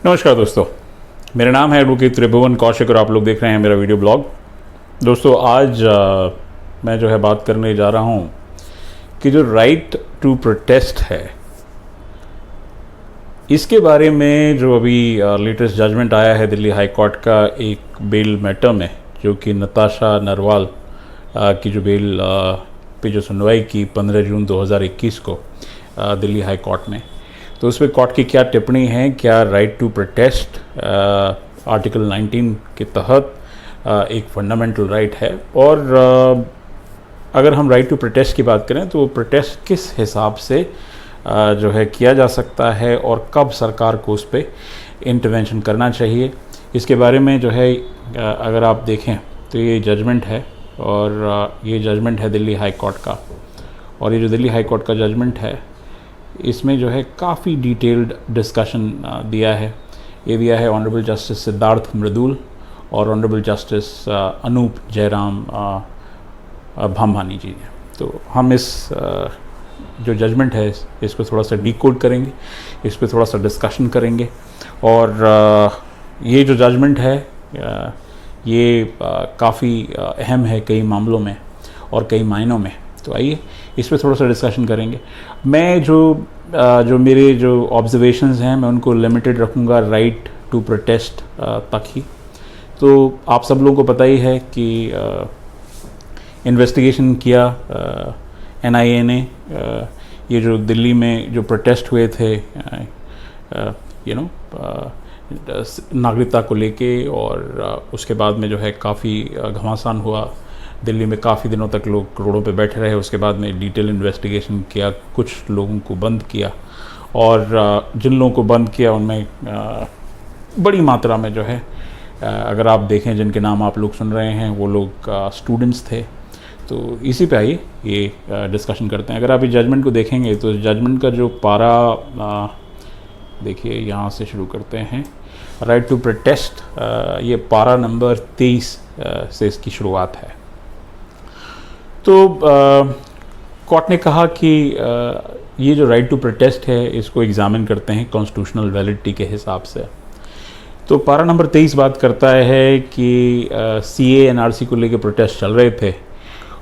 नमस्कार दोस्तों, मेरा नाम है एडवोकेट त्रिभुवन कौशिक और आप लोग देख रहे हैं मेरा वीडियो ब्लॉग। दोस्तों आज मैं जो है बात करने जा रहा हूँ कि जो राइट टू प्रोटेस्ट है इसके बारे में जो अभी लेटेस्ट जजमेंट आया है दिल्ली हाई कोर्ट का एक बेल मैटर में, जो कि नताशा नरवाल की जो बेल पे जो सुनवाई की 15 जून 2021 को दिल्ली हाई कोर्ट में, तो उसमें कोर्ट की क्या टिप्पणी है, क्या राइट टू प्रोटेस्ट आर्टिकल 19 के तहत एक फंडामेंटल राइट है। और अगर हम राइट टू प्रोटेस्ट की बात करें तो प्रोटेस्ट किस हिसाब से जो है किया जा सकता है और कब सरकार को उस पर इंटरवेंशन करना चाहिए, इसके बारे में जो है अगर आप देखें तो ये जजमेंट है और ये जजमेंट है दिल्ली हाई कोर्ट का। और ये जो दिल्ली हाई कोर्ट का जजमेंट है इसमें जो है काफ़ी डिटेल्ड डिस्कशन दिया है। ये दिया है ऑनरेबल जस्टिस सिद्धार्थ मृदुल और ऑनरेबल जस्टिस अनूप जयराम भामभानी जी ने। तो हम इस जो जजमेंट है इसको थोड़ा सा डिकोड करेंगे, इस पर थोड़ा सा डिस्कशन करेंगे। और ये जो जजमेंट है ये काफ़ी अहम है कई मामलों में और कई मायनों में। तो आइए इस पर थोड़ा सा डिस्कशन करेंगे। मैं जो मेरे जो ऑब्जर्वेशंस हैं मैं उनको लिमिटेड रखूँगा राइट टू प्रोटेस्ट तक ही। तो आप सब लोगों को पता ही है कि इन्वेस्टिगेशन किया NIA ने ये जो दिल्ली में जो प्रोटेस्ट हुए थे नागरिकता को लेके, और उसके बाद में जो है काफ़ी घमासान हुआ। दिल्ली में काफ़ी दिनों तक लोग रोडों पे बैठे रहे। उसके बाद में डिटेल इन्वेस्टिगेशन किया, कुछ लोगों को बंद किया, और जिन लोगों को बंद किया उनमें बड़ी मात्रा में जो है अगर आप देखें जिनके नाम आप लोग सुन रहे हैं वो लोग स्टूडेंट्स थे। तो इसी पे आइए ये डिस्कशन करते हैं। अगर आप इस जजमेंट को देखेंगे तो जजमेंट का जो पारा देखिए, यहाँ से शुरू करते हैं। राइट टू प्रोटेस्ट ये पारा नंबर 23 से इसकी शुरुआत है। तो कोर्ट ने कहा कि ये जो राइट टू प्रोटेस्ट है इसको एग्जामिन करते हैं कॉन्स्टिट्यूशनल वैलिडिटी के हिसाब से। तो पारा नंबर 23 बात करता है कि CA NRC को लेकर प्रोटेस्ट चल रहे थे,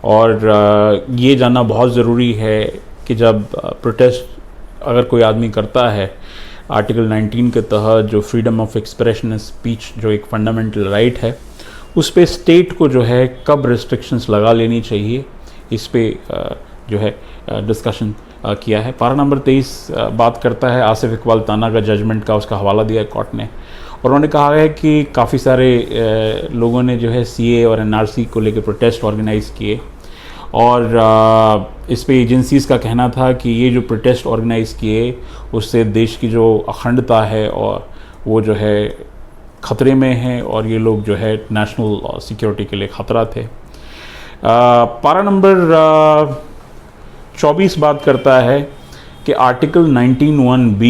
और ये जानना बहुत ज़रूरी है कि जब प्रोटेस्ट अगर कोई आदमी करता है आर्टिकल 19 के तहत, जो freedom of expression and speech जो एक फंडामेंटल राइट है, उस पे स्टेट को जो है कब रिस्ट्रिक्शंस लगा लेनी चाहिए, इस पे जो है डिस्कशन किया है। पारा नंबर 23 बात करता है आसिफ इकबाल ताना का जजमेंट का, उसका हवाला दिया है कोर्ट ने, और उन्होंने कहा है कि काफ़ी सारे लोगों ने जो है CA और NRC को लेकर प्रोटेस्ट ऑर्गेनाइज़ किए, और इस पे एजेंसीज़ का कहना था कि ये जो प्रोटेस्ट ऑर्गेनाइज़ किए उससे देश की जो अखंडता है और वो जो है ख़तरे में है, और ये लोग जो है नेशनल सिक्योरिटी के लिए ख़तरा थे। पारा नंबर 24 बात करता है कि आर्टिकल 19(1)(b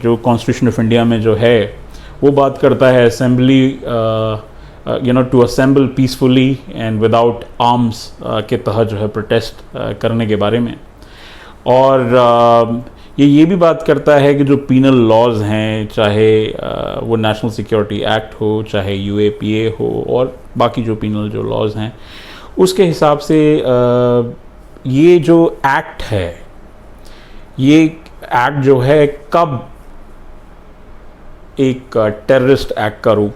जो कॉन्स्टिट्यूशन ऑफ इंडिया में जो है वो बात करता है assembly to assemble peacefully and without arms के तहत जो है प्रोटेस्ट करने के बारे में। और ये भी बात करता है कि जो पीनल लॉज हैं, चाहे वो नेशनल सिक्योरिटी एक्ट हो, चाहे UAPA हो, और बाकी जो पीनल जो लॉज हैं उसके हिसाब से ये जो एक्ट है, ये एक्ट जो है कब एक टेररिस्ट एक्ट का रूप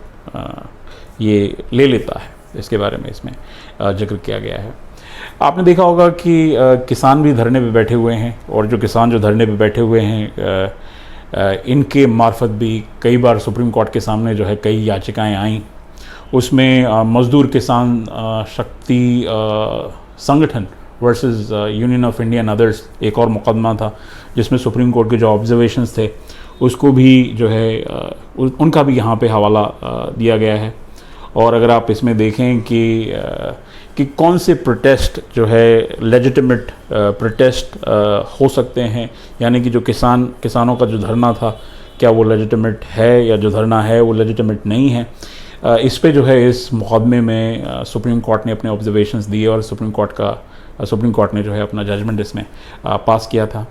ये ले लेता है, इसके बारे में इसमें जिक्र किया गया है। आपने देखा होगा कि किसान भी धरने पे बैठे हुए हैं, और जो किसान जो धरने पे बैठे हुए हैं इनके मार्फत भी कई बार सुप्रीम कोर्ट के सामने जो है कई याचिकाएं आईं। उसमें मजदूर किसान शक्ति संगठन versus union of India and others एक और मुकदमा था, जिसमें सुप्रीम कोर्ट के जो ऑब्जर्वेशंस थे उसको भी जो है उनका भी यहाँ पे हवाला दिया गया है। और अगर आप इसमें देखें कि कौन से प्रोटेस्ट जो है लेजिटिमेट प्रोटेस्ट हो सकते हैं, यानी कि जो किसानों का जो धरना था क्या वो लेजिटिमेट है, या जो धरना है वो लेजिटिमेट नहीं है, इस पे जो है इस मुकदमे में सुप्रीम कोर्ट ने अपने ऑब्जर्वेशंस दिए, और सुप्रीम कोर्ट ने जो है अपना जजमेंट इसमें पास किया था।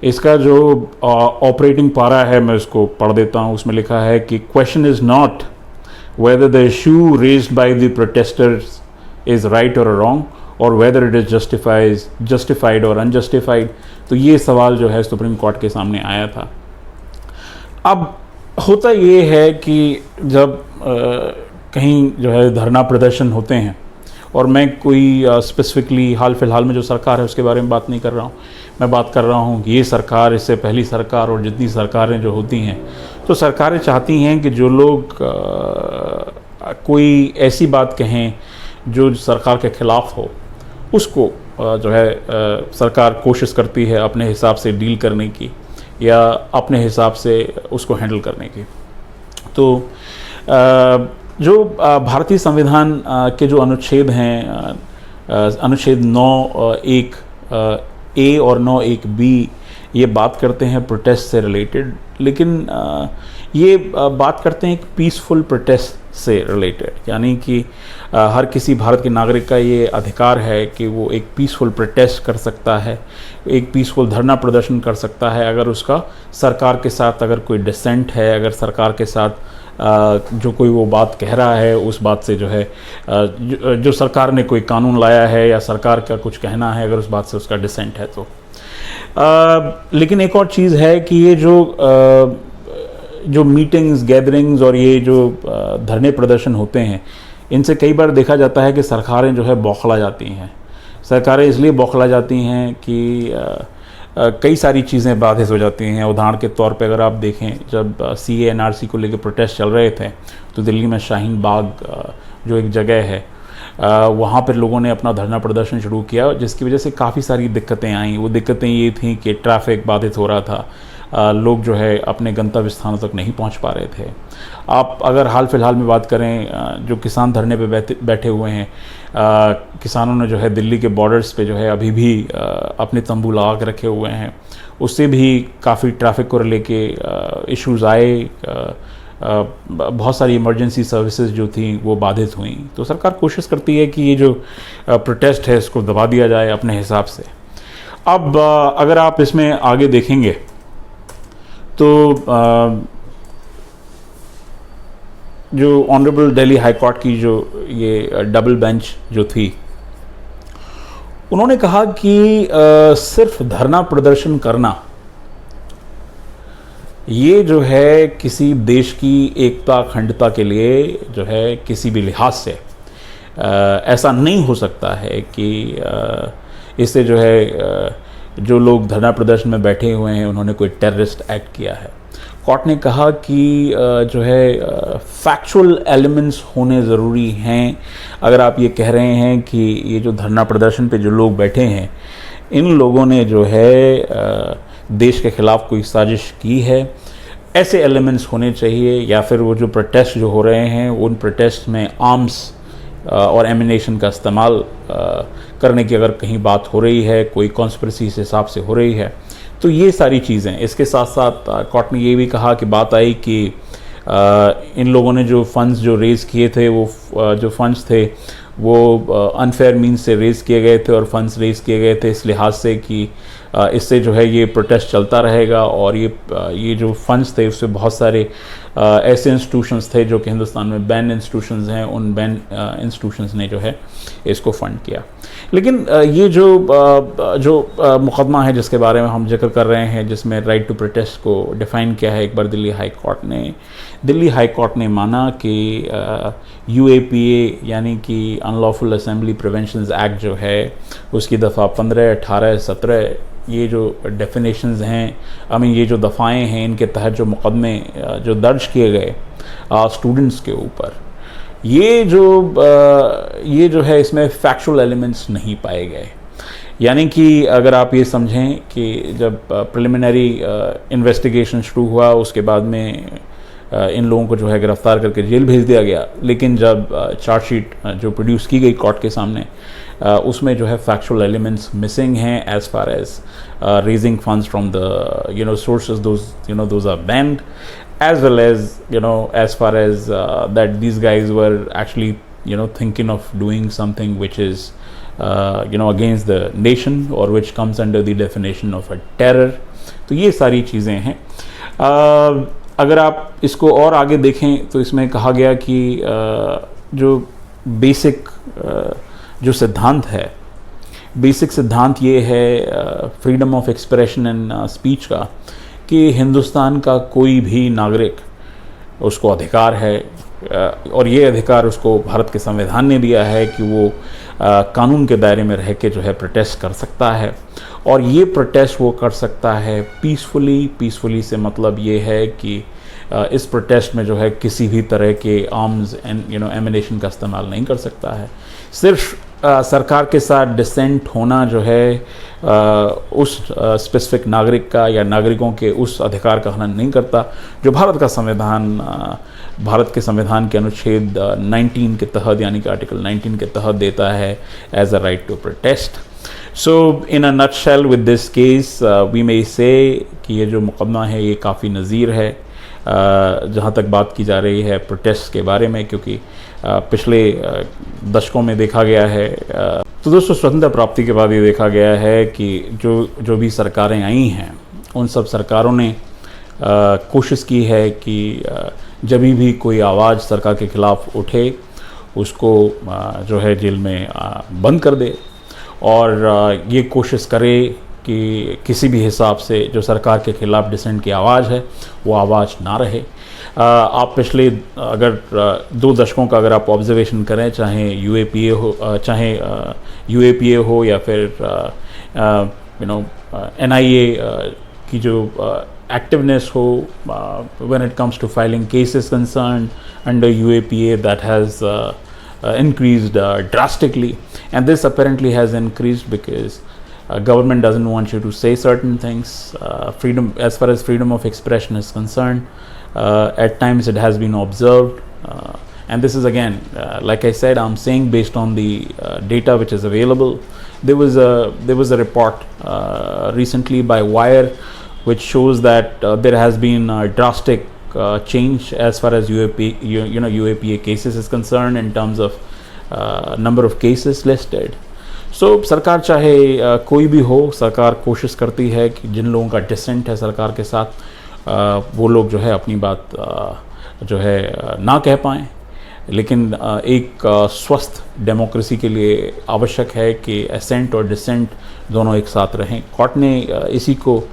इसका जो ऑपरेटिंग पारा है मैं इसको पढ़ देता हूँ। उसमें लिखा है कि question is not whether the issue raised by the protesters is right or wrong or whether it is justified or unjustified। तो ये सवाल जो है सुप्रीम कोर्ट के सामने आया था। अब होता ये है कि जब कहीं जो है धरना प्रदर्शन होते हैं, और मैं कोई स्पेसिफिकली हाल फिलहाल में जो सरकार है उसके बारे में बात नहीं कर रहा हूँ, मैं बात कर रहा हूँ कि ये सरकार, इससे पहली सरकार और जितनी सरकारें जो होती हैं, तो सरकारें चाहती हैं कि जो लोग कोई ऐसी बात कहें जो सरकार के ख़िलाफ़ हो, उसको जो है सरकार कोशिश करती है अपने हिसाब से डील करने की या अपने हिसाब से उसको हैंडल करने की। तो जो भारतीय संविधान के जो अनुच्छेद हैं, अनुच्छेद 9(1) ए और 9(1) बी, ये बात करते हैं प्रोटेस्ट से रिलेटेड, लेकिन ये बात करते हैं एक पीसफुल प्रोटेस्ट से रिलेटेड, यानी कि हर किसी भारत के नागरिक का ये अधिकार है कि वो एक पीसफुल प्रोटेस्ट कर सकता है, एक पीसफुल धरना प्रदर्शन कर सकता है अगर उसका सरकार के साथ अगर कोई डिसेंट है, अगर सरकार के साथ जो कोई वो बात कह रहा है उस बात से जो है जो सरकार ने कोई कानून लाया है या सरकार का कुछ कहना है, अगर उस बात से उसका डिसेंट है तो। लेकिन एक और चीज़ है कि ये जो मीटिंग्स, गैदरिंग्स और ये जो धरने प्रदर्शन होते हैं, इनसे कई बार देखा जाता है कि सरकारें जो है बौखला जाती हैं। सरकारें इसलिए बौखला जाती हैं कि कई सारी चीज़ें बाधित हो जाती हैं। उदाहरण के तौर पे अगर आप देखें, जब CAA NRC को लेकर प्रोटेस्ट चल रहे थे तो दिल्ली में शाहीन बाग जो एक जगह है, वहाँ पर लोगों ने अपना धरना प्रदर्शन शुरू किया, जिसकी वजह से काफ़ी सारी दिक्कतें आईं। वो दिक्कतें ये थी कि ट्रैफिक बाधित हो रहा था, लोग जो है अपने गंतव्य स्थानों तक नहीं पहुंच पा रहे थे। आप अगर हाल फिलहाल में बात करें, जो किसान धरने पे बैठे हुए हैं, किसानों ने जो है दिल्ली के बॉर्डर्स पे जो है अभी भी अपने तंबू लगा के रखे हुए हैं, उससे भी काफ़ी ट्रैफिक को लेके इश्यूज़ आए। बहुत सारी इमरजेंसी सर्विसेज जो थी वो बाधित हुई। तो सरकार कोशिश करती है कि ये जो प्रोटेस्ट है इसको दबा दिया जाए अपने हिसाब से। अब अगर आप इसमें आगे देखेंगे तो जो ऑनरेबल दिल्ली हाई कोर्ट की जो ये डबल बेंच जो थी, उन्होंने कहा कि सिर्फ धरना प्रदर्शन करना ये जो है किसी देश की एकता अखंडता के लिए जो है किसी भी लिहाज से ऐसा नहीं हो सकता है कि इससे जो है जो लोग धरना प्रदर्शन में बैठे हुए हैं उन्होंने कोई टेररिस्ट एक्ट किया है। कोर्ट ने कहा कि जो है फैक्चुअल एलिमेंट्स होने ज़रूरी हैं। अगर आप ये कह रहे हैं कि ये जो धरना प्रदर्शन पे जो लोग बैठे हैं, इन लोगों ने जो है देश के ख़िलाफ़ कोई साजिश की है, ऐसे एलिमेंट्स होने चाहिए। या फिर वो जो प्रोटेस्ट जो हो रहे हैं उन प्रोटेस्ट में आर्म्स और एमिनेशन का इस्तेमाल करने की अगर कहीं बात हो रही है, कोई कॉन्स्पिरेसी के हिसाब से हो रही है, तो ये सारी चीज़ें। इसके साथ साथ कोर्ट ने ये भी कहा कि बात आई कि इन लोगों ने जो फंड्स जो रेज़ किए थे, वो जो फंड्स थे वो अनफेयर मीन्स से रेज़ किए गए थे और फंड्स रेज़ किए गए थे इस लिहाज से कि इससे जो है ये प्रोटेस्ट चलता रहेगा। और ये जो फंड्स थे उससे बहुत सारे ऐसे इंस्टीट्यूशंस थे जो कि हिंदुस्तान में बैन इंस्टीट्यूशंस हैं, उन बैन इंस्टीट्यूशंस ने जो है इसको फंड किया। लेकिन ये जो मुकदमा है जिसके बारे में हम जिक्र कर रहे हैं, जिसमें राइट टू प्रोटेस्ट को डिफ़ाइन किया है एक बार दिल्ली हाई कोर्ट ने माना कि UAPA यानी कि अनलॉफुल असेंबली प्रिवेंशन एक्ट जो है उसकी दफ़ा 15, 18, 17 ये जो डेफिनेशंस हैं, ये जो दफ़ाएँ हैं, इनके तहत जो मुकदमे जो दर्ज किए गए स्टूडेंट्स के ऊपर, ये जो है इसमें फैक्चुअल एलिमेंट्स नहीं पाए गए। यानी कि अगर आप ये समझें कि जब प्रिलिमिनरी इन्वेस्टिगेशन शुरू हुआ उसके बाद में इन लोगों को जो है गिरफ्तार करके जेल भेज दिया गया, लेकिन जब चार्जशीट जो प्रोड्यूस की गई कोर्ट के सामने उसमें जो है फैक्चुअल एलिमेंट्स मिसिंग हैं as far as raising funds from the sources those are banned, as well as far as that these guys were actually thinking of doing something which is against the nation or which comes under the definition of a terror. तो ये सारी चीज़ें हैं। अगर आप इसको और आगे देखें तो इसमें कहा गया कि जो बेसिक जो सिद्धांत है, बेसिक सिद्धांत ये है freedom of expression and speech का, कि हिंदुस्तान का कोई भी नागरिक, उसको अधिकार है, और ये अधिकार उसको भारत के संविधान ने दिया है कि वो कानून के दायरे में रह के जो है प्रोटेस्ट कर सकता है, और ये प्रोटेस्ट वो कर सकता है पीसफुली से मतलब ये है कि इस प्रोटेस्ट में जो है किसी भी तरह के आर्म्स एंड एमिनेशन का इस्तेमाल नहीं कर सकता है। सिर्फ सरकार के साथ डिसेंट होना जो है उस स्पेसिफिक नागरिक का या नागरिकों के उस अधिकार का हनन नहीं करता जो भारत का संविधान, भारत के संविधान के अनुच्छेद 19 के तहत, यानी कि आर्टिकल 19 के तहत देता है as a right to protest. So in a nutshell with this case we may say कि ये जो मुकदमा है ये काफ़ी नज़ीर है जहाँ तक बात की जा रही है प्रोटेस्ट के बारे में, क्योंकि पिछले दशकों में देखा गया है। तो दोस्तों, स्वतंत्रता प्राप्ति के बाद ये देखा गया है कि जो भी सरकारें आई हैं उन सब सरकारों ने कोशिश की है कि जब भी कोई आवाज़ सरकार के ख़िलाफ़ उठे उसको जो है जेल में बंद कर दे, और ये कोशिश करे कि किसी भी हिसाब से जो सरकार के ख़िलाफ़ डिसेंट की आवाज़ है वो आवाज़ ना रहे। आप पिछले अगर 2 दशकों का अगर आप ऑब्जर्वेशन करें, चाहे यूएपीए हो या फिर एनआईए की जो activeness ho when it comes to filing cases concerned under UAPA, that has increased drastically, and this apparently has increased because government doesn't want you to say certain things. Freedom, as far as freedom of expression is concerned, at times it has been observed, and this is again like I said, I'm saying based on the data which is available. There was a report recently by Wire which shows that there has been a drastic change as far as UAPA cases is concerned in terms of number of cases listed. So सरकार चाहे कोई भी हो, सरकार कोशिश करती है कि जिन लोगों का डिसेंट है सरकार के साथ वो लोग जो है अपनी बात जो है ना कह पाएँ, लेकिन एक स्वस्थ डेमोक्रेसी के लिए आवश्यक है कि एसेंट और डिसेंट दोनों एक साथ रहें। कोर्ट ने इसी को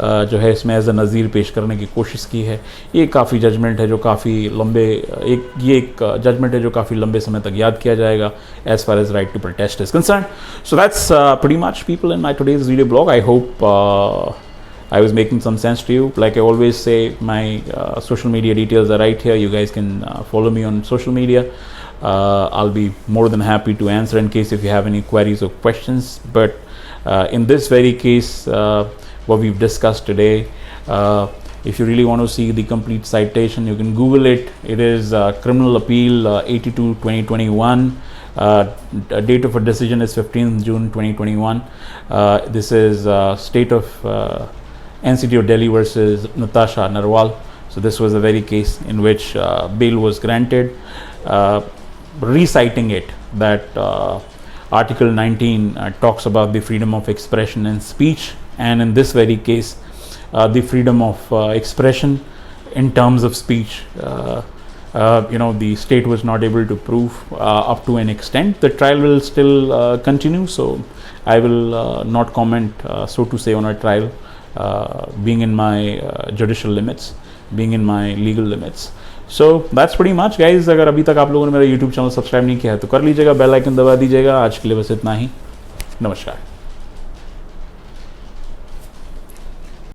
जो है इसमें एज अ नज़ीर पेश करने की कोशिश की है। ये काफ़ी जजमेंट है जो काफ़ी लंबे एक जजमेंट है जो काफ़ी लंबे समय तक याद किया जाएगा as far as right to protest is concern. So that's pretty much people in my today's video blog. I hope I was making some sense to you. Like I always say, my social media details are right here. You guys can follow me on social media. I'll be more than happy to answer in case if you have any queries or questions. But in this very case, what we've discussed today, if you really want to see the complete citation, you can Google it. It is Criminal Appeal 82/2021. Date of a decision is 15th June 2021. This is State of NCT of Delhi versus Natasha Narwal. So this was a very case in which bail was granted, reciting it that Article 19 talks about the freedom of expression and speech, and in this very case the freedom of expression in terms of speech, the state was not able to prove up to an extent. The trial will still continue, so I will not comment so to say on a trial, being in my judicial limits, being in my legal limits. So that's pretty much guys. अगर अभी तक आप लोगों ने मेरा YouTube channel subscribe नहीं किया है तो कर लीजिएगा, बेल आइकन दबा दीजिएगा। आज के लिए बस इतना ही, नमस्कार।